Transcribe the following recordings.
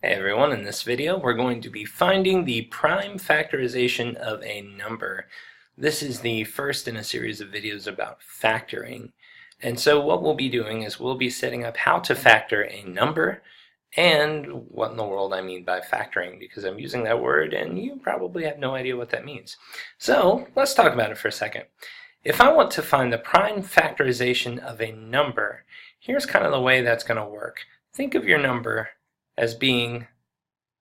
Hey everyone, in this video we're going to be finding the prime factorization of a number. This is the first in a series of videos about factoring. And so what we'll be doing is we'll be setting up how to factor a number and what in the world I mean by factoring, because I'm using that word and you probably have no idea what that means. So let's talk about it for a second. If I want to find the prime factorization of a number, here's kind of the way that's going to work. Think of your number as being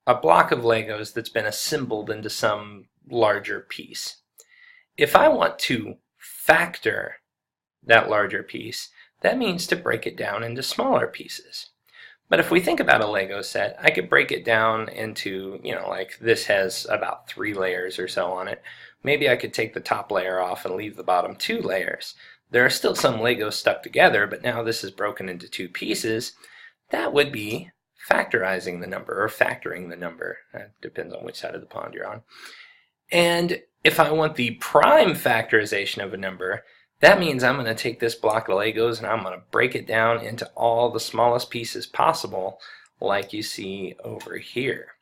a block of Legos that's been assembled into some larger piece. If I want to factor that larger piece, that means to break it down into smaller pieces. But if we think about a Lego set, I could break it down into, like this has about 3 layers or so on it. Maybe I could take the top layer off and leave the bottom 2 layers. There are still some Legos stuck together, but now this is broken into 2 pieces. That would be factorizing the number, or factoring the number. That depends on which side of the pond you're on. And if I want the prime factorization of a number, that means I'm going to take this block of Legos and I'm going to break it down into all the smallest pieces possible, like you see over here.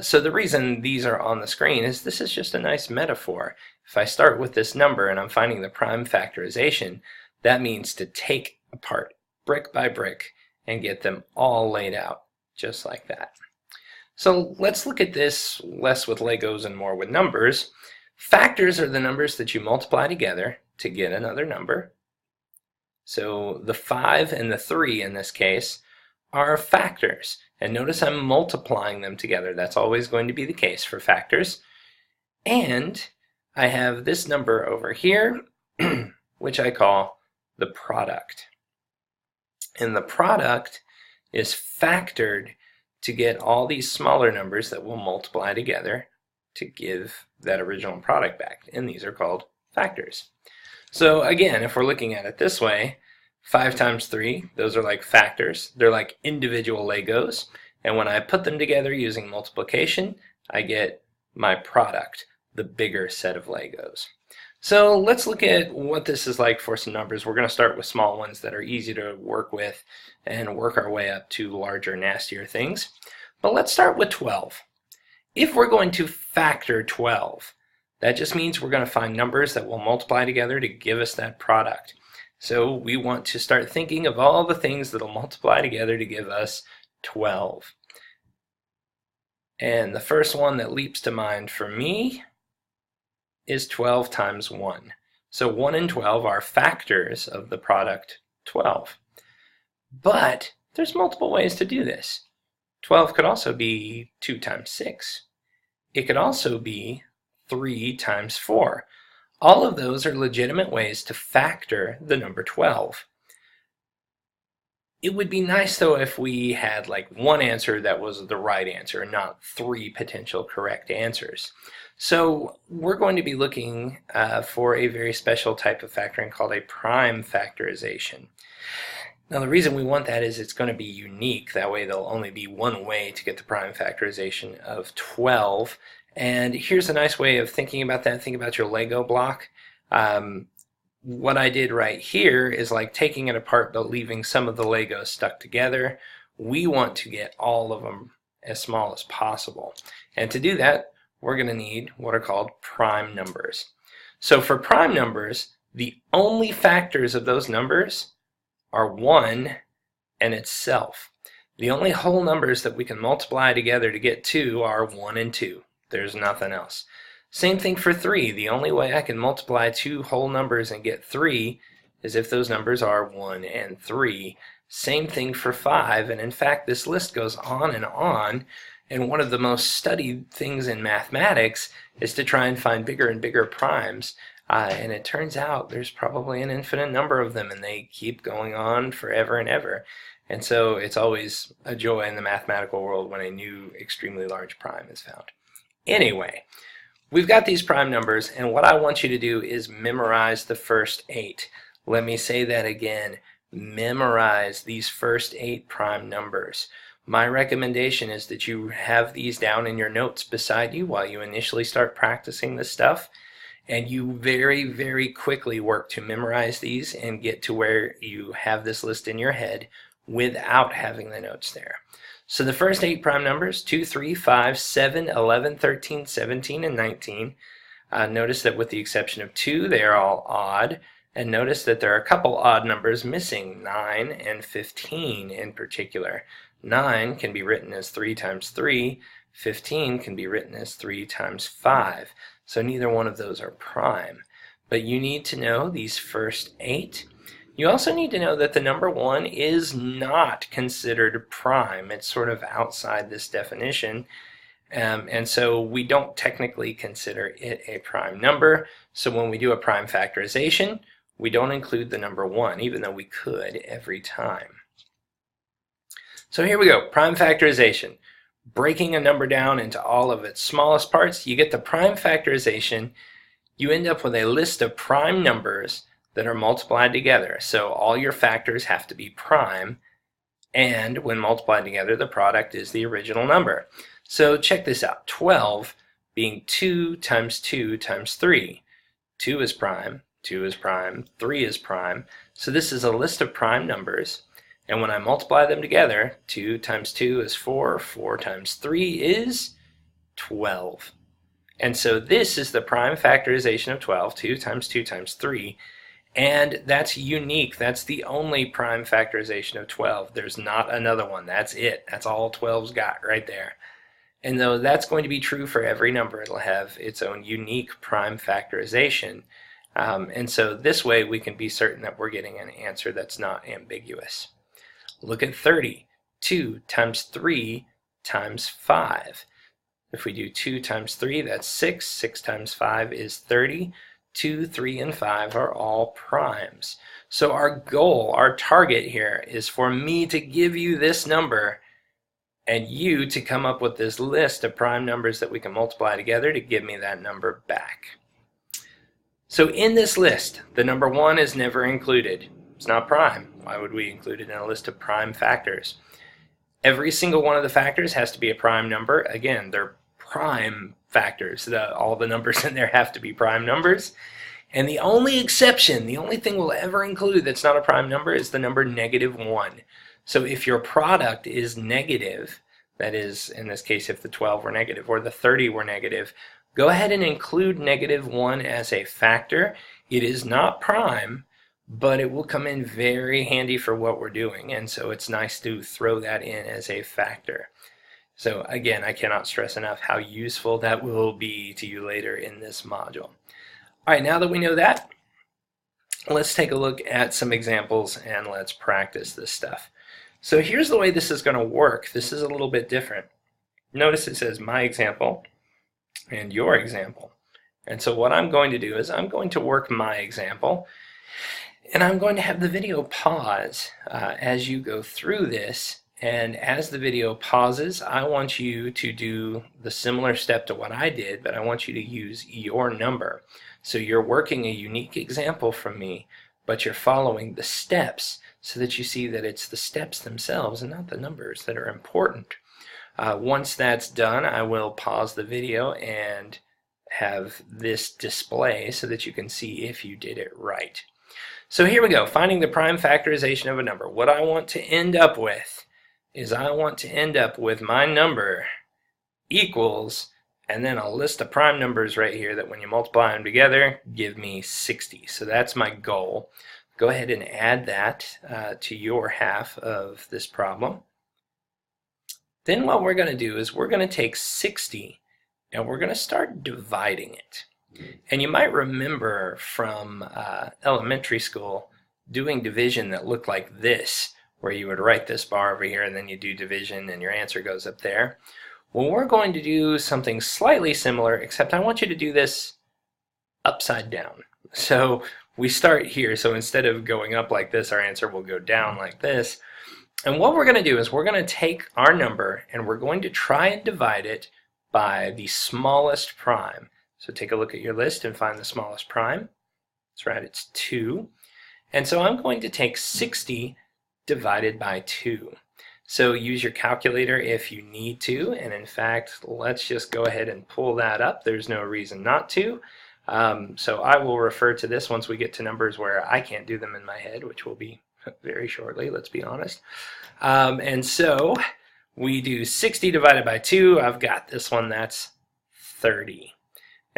So the reason these are on the screen is this is just a nice metaphor. If I start with this number and I'm finding the prime factorization, that means to take apart brick by brick and get them all laid out just like that. So let's look at this less with Legos and more with numbers. Factors are the numbers that you multiply together to get another number. So the 5 and the 3 in this case are factors. And notice I'm multiplying them together. That's always going to be the case for factors. And I have this number over here, which I call the product. And the product is factored to get all these smaller numbers that will multiply together to give that original product back. And these are called factors. So again, if we're looking at it this way, 5 times 3, those are like factors. They're like individual Legos. And when I put them together using multiplication, I get my product, the bigger set of Legos. So let's look at what this is like for some numbers. We're going to start with small ones that are easy to work with and work our way up to larger, nastier things. But let's start with 12. If we're going to factor 12, that just means we're going to find numbers that will multiply together to give us that product. So we want to start thinking of all the things that will multiply together to give us 12. And the first one that leaps to mind for me is 12 times 1. So 1 and 12 are factors of the product 12. But there's multiple ways to do this. 12 could also be 2 times 6. It could also be 3 times 4. All of those are legitimate ways to factor the number 12. It would be nice though if we had like one answer that was the right answer and not 3 potential correct answers. So we're going to be looking for a very special type of factoring called a prime factorization. Now the reason we want that is it's going to be unique. That way there'll only be one way to get the prime factorization of 12. And here's a nice way of thinking about that. Think about your Lego block. What I did right here is like taking it apart but leaving some of the Legos stuck together. We want to get all of them as small as possible. And to do that, we're going to need what are called prime numbers. So for prime numbers, the only factors of those numbers are 1 and itself. The only whole numbers that we can multiply together to get 2 are 1 and 2. There's nothing else. Same thing for 3. The only way I can multiply 2 whole numbers and get 3 is if those numbers are 1 and 3. Same thing for 5. And in fact, this list goes on and on. And one of the most studied things in mathematics is to try and find bigger and bigger primes. And it turns out there's probably an infinite number of them, and they keep going on forever and ever. And so it's always a joy in the mathematical world when a new extremely large prime is found. Anyway, we've got these prime numbers, and what I want you to do is memorize the first 8. Let me say that again. Memorize these first 8 prime numbers. My recommendation is that you have these down in your notes beside you while you initially start practicing this stuff, and you very, very quickly work to memorize these and get to where you have this list in your head without having the notes there. So the first 8 prime numbers, 2, 3, 5, 7, 11, 13, 17, and 19. Notice that with the exception of 2, they are all odd. And notice that there are a couple odd numbers missing, 9 and 15 in particular. 9 can be written as 3 times 3. 15 can be written as 3 times 5. So neither one of those are prime. But you need to know these first 8. You also need to know that the number 1 is not considered prime. It's sort of outside this definition. And so we don't technically consider it a prime number. So when we do a prime factorization, we don't include the number 1, even though we could every time. So here we go, prime factorization. Breaking a number down into all of its smallest parts, you get the prime factorization. You end up with a list of prime numbers that are multiplied together. So all your factors have to be prime, and when multiplied together, the product is the original number. So check this out, 12 being 2 times 2 times 3. 2 is prime, 2 is prime, 3 is prime. So this is a list of prime numbers, and when I multiply them together, 2 times 2 is 4, 4 times 3 is 12. And so this is the prime factorization of 12, 2 times 2 times 3, and that's unique. That's the only prime factorization of 12. There's not another one. That's it. That's all 12's got right there. And though that's going to be true for every number, it'll have its own unique prime factorization. And so this way we can be certain that we're getting an answer that's not ambiguous. Look at 30. 2 times 3 times 5. If we do 2 times 3, that's 6. 6 times 5 is 30. 2, 3, and 5 are all primes. So our goal, our target here, is for me to give you this number and you to come up with this list of prime numbers that we can multiply together to give me that number back. So in this list, the number 1 is never included. It's not prime. Why would we include it in a list of prime factors? Every single one of the factors has to be a prime number. Again, they're prime factors. All the numbers in there have to be prime numbers. And the only exception, the only thing we'll ever include that's not a prime number is the number -1. So if your product is negative, that is, in this case, if the 12 were negative or the 30 were negative, go ahead and include -1 as a factor. It is not prime, but it will come in very handy for what we're doing. And so it's nice to throw that in as a factor. So again, I cannot stress enough how useful that will be to you later in this module. All right, now that we know that, let's take a look at some examples and let's practice this stuff. So here's the way this is going to work. This is a little bit different. Notice it says my example and your example. And so what I'm going to do is I'm going to work my example, and I'm going to have the video pause as you go through this. And as the video pauses, I want you to do the similar step to what I did, but I want you to use your number. So you're working a unique example from me, but you're following the steps so that you see that it's the steps themselves and not the numbers that are important. Once that's done, I will pause the video and have this display so that you can see if you did it right. So here we go, finding the prime factorization of a number. What I want to end up with is I want to end up with my number equals, and then a list of prime numbers right here that when you multiply them together, give me 60. So that's my goal. Go ahead and add that to your half of this problem. Then what we're going to do is we're going to take 60 and we're going to start dividing it. And you might remember from elementary school doing division that looked like this, where you would write this bar over here and then you do division and your answer goes up there. Well, we're going to do something slightly similar, except I want you to do this upside down. So we start here, so instead of going up like this, our answer will go down like this. And what we're going to do is we're going to take our number and we're going to try and divide it by the smallest prime. So take a look at your list and find the smallest prime. That's right, it's 2. And so I'm going to take 60 divided by 2. So use your calculator if you need to, and in fact, let's just go ahead and pull that up. There's no reason not to. So I will refer to this once we get to numbers where I can't do them in my head, which will be very shortly, let's be honest. And so we do 60 divided by 2. I've got this one, that's 30.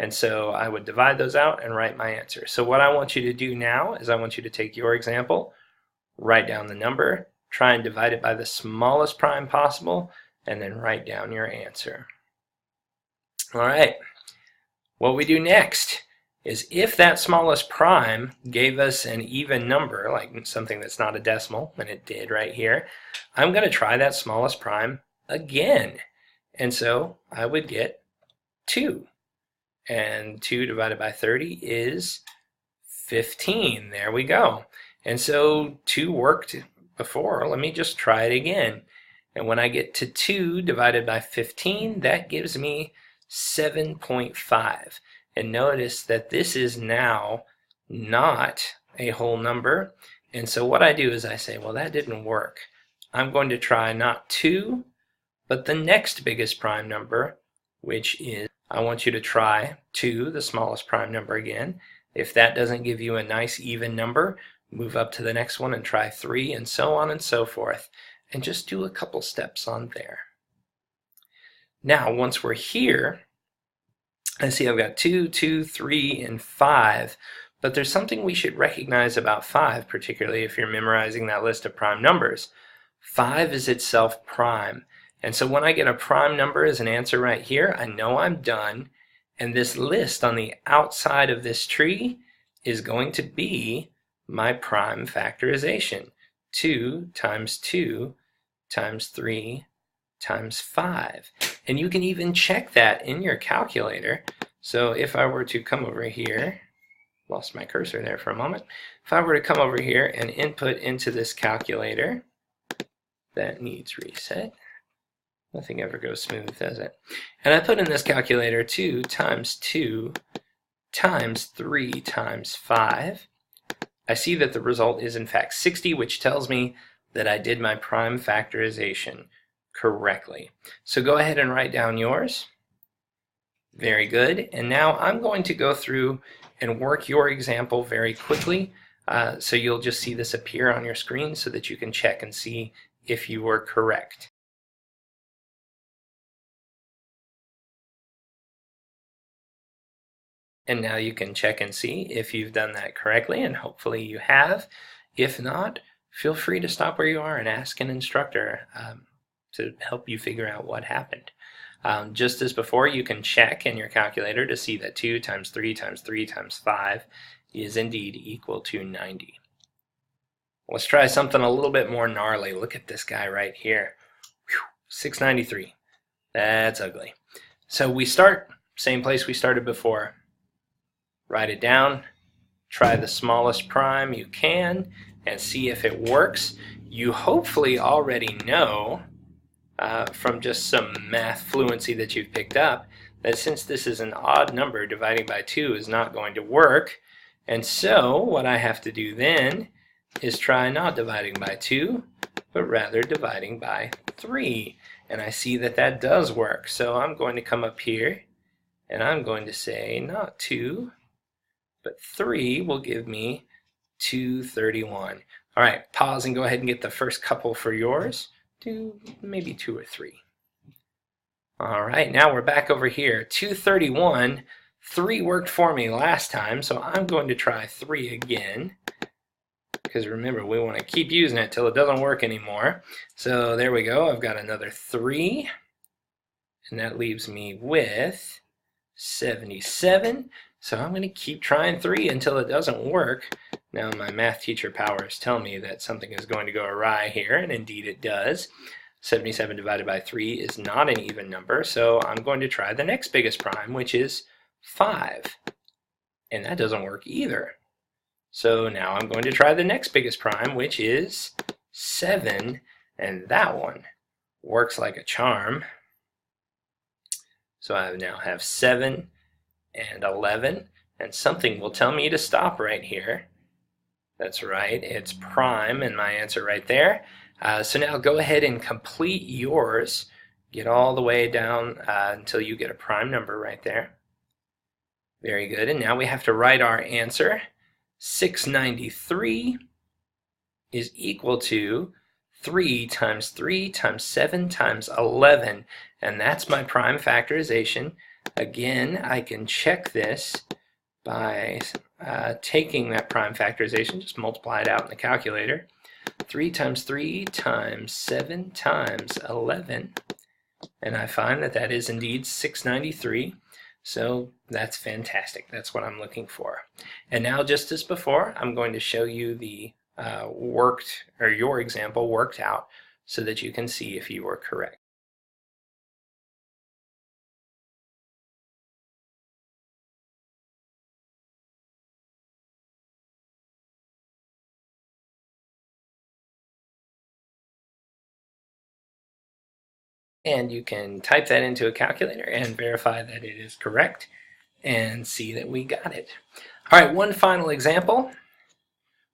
And so I would divide those out and write my answer. So what I want you to do now is I want you to take your example, write down the number, try and divide it by the smallest prime possible, and then write down your answer. All right, what we do next is if that smallest prime gave us an even number, like something that's not a decimal, and it did right here, I'm going to try that smallest prime again. And so I would get 2. And 2 divided by 30 is 15. There we go. And so 2 worked before. Let me just try it again. And when I get to 2 divided by 15, that gives me 7.5. And notice that this is now not a whole number. And so what I do is I say, well, that didn't work. I'm going to try not 2, but the next biggest prime number, which is, I want you to try 2, the smallest prime number again. If that doesn't give you a nice even number, move up to the next one and try 3, and so on and so forth. And just do a couple steps on there. Now, once we're here, I see I've got 2, 2, 3, and 5. But there's something we should recognize about 5, particularly if you're memorizing that list of prime numbers. 5 is itself prime. And so when I get a prime number as an answer right here, I know I'm done. And this list on the outside of this tree is going to be my prime factorization. 2 times 2 times 3 times 5. And you can even check that in your calculator. So if I were to come over here, lost my cursor there for a moment. If I were to come over here and input into this calculator, that needs reset. Nothing ever goes smooth, does it? And I put in this calculator 2 times 2 times 3 times 5. I see that the result is in fact 60, which tells me that I did my prime factorization correctly. So go ahead and write down yours. Very good. And now I'm going to go through and work your example very quickly. So you'll just see this appear on your screen so that you can check and see if you were correct. And now you can check and see if you've done that correctly, and hopefully you have. If not, feel free to stop where you are and ask an instructor to help you figure out what happened. Just as before, you can check in your calculator to see that 2 times 3 times 3 times 5 is indeed equal to 90. Let's try something a little bit more gnarly. Look at this guy right here. Whew, 693. That's ugly. So we start, same place we started before. Write it down, try the smallest prime you can, and see if it works. You hopefully already know from just some math fluency that you've picked up that since this is an odd number, dividing by 2 is not going to work. And so what I have to do then is try not dividing by 2, but rather dividing by 3. And I see that that does work. So I'm going to come up here and I'm going to say not 2, but 3 will give me 231. All right, pause and go ahead and get the first couple for yours. Do maybe 2 or 3. All right, now we're back over here. 231. 3 worked for me last time, so I'm going to try 3 again. Because remember, we want to keep using it till it doesn't work anymore. So there we go. I've got another 3. And that leaves me with 77. So I'm going to keep trying 3 until it doesn't work. Now my math teacher powers tell me that something is going to go awry here, and indeed it does. 77 divided by 3 is not an even number, so I'm going to try the next biggest prime, which is 5. And that doesn't work either. So now I'm going to try the next biggest prime, which is 7, and that one works like a charm. So I now have 7 and 11, and something will tell me to stop right here. That's right, it's prime, and my answer right there. So now go ahead and complete yours. Get all the way down until you get a prime number right there. Very good, and now we have to write our answer. 693 is equal to 3 times 3 times 7 times 11, and that's my prime factorization. Again, I can check this by taking that prime factorization, just multiply it out in the calculator. 3 times 3 times 7 times 11, and I find that that is indeed 693. So that's fantastic. That's what I'm looking for. And now, just as before, I'm going to show you the your example worked out so that you can see if you were correct. And you can type that into a calculator and verify that it is correct and see that we got it. All right, one final example.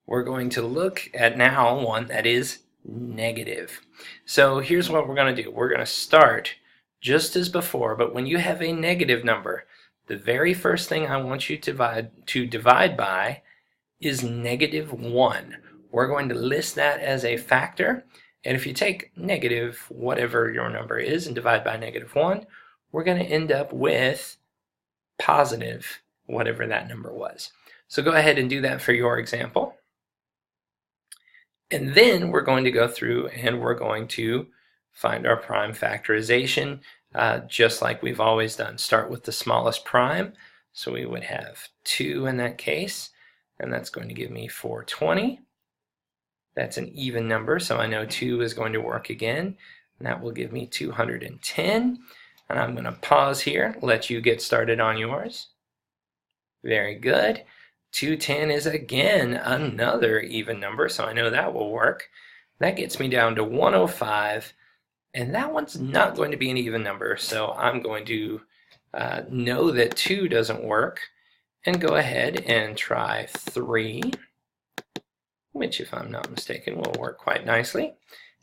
We're going to look at now one that is negative. So here's what we're going to do. We're going to start just as before, but when you have a negative number, the very first thing I want you to divide by is -1. We're going to list that as a factor, and if you take negative whatever your number is and divide by -1, we're going to end up with positive whatever that number was. So go ahead and do that for your example. And then we're going to go through and we're going to find our prime factorization just like we've always done. Start with the smallest prime. So we would have 2 in that case, and that's going to give me 420. That's an even number, so I know 2 is going to work again, and that will give me 210. And I'm going to pause here, let you get started on yours. Very good. 210 is again another even number, so I know that will work. That gets me down to 105, and that one's not going to be an even number, so I'm going to know that 2 doesn't work and go ahead and try 3, which, if I'm not mistaken, will work quite nicely.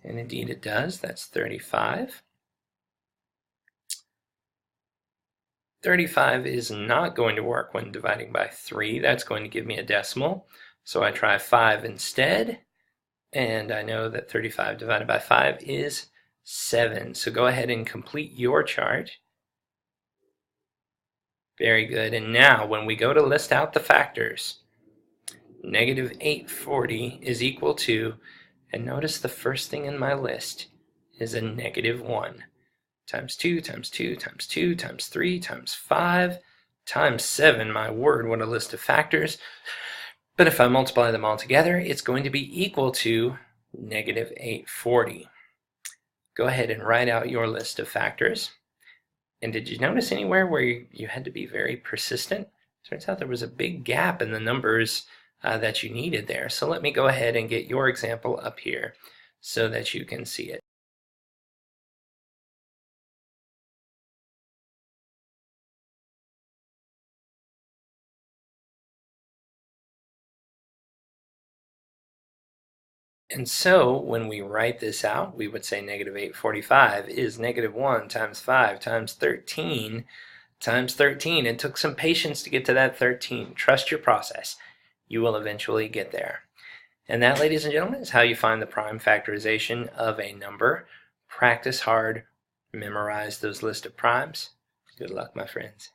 And indeed it does. That's 35. 35 is not going to work when dividing by 3. That's going to give me a decimal. So I try 5 instead, and I know that 35 divided by 5 is 7. So go ahead and complete your chart. Very good. And now when we go to list out the factors, -840 is equal to, and notice the first thing in my list is a -1. Times 2 times 2 times 2 times 3 times 5 times 7. My word, what a list of factors. But if I multiply them all together, it's going to be equal to -840. Go ahead and write out your list of factors. And did you notice anywhere where you had to be very persistent? Turns out there was a big gap in the numbers that you needed there. So let me go ahead and get your example up here so that you can see it. And so when we write this out, we would say -845 is -1 times 5 times 13 times 13. It took some patience to get to that 13. Trust your process. You will eventually get there. And that, ladies and gentlemen, is how you find the prime factorization of a number. Practice hard, memorize those list of primes. Good luck, my friends.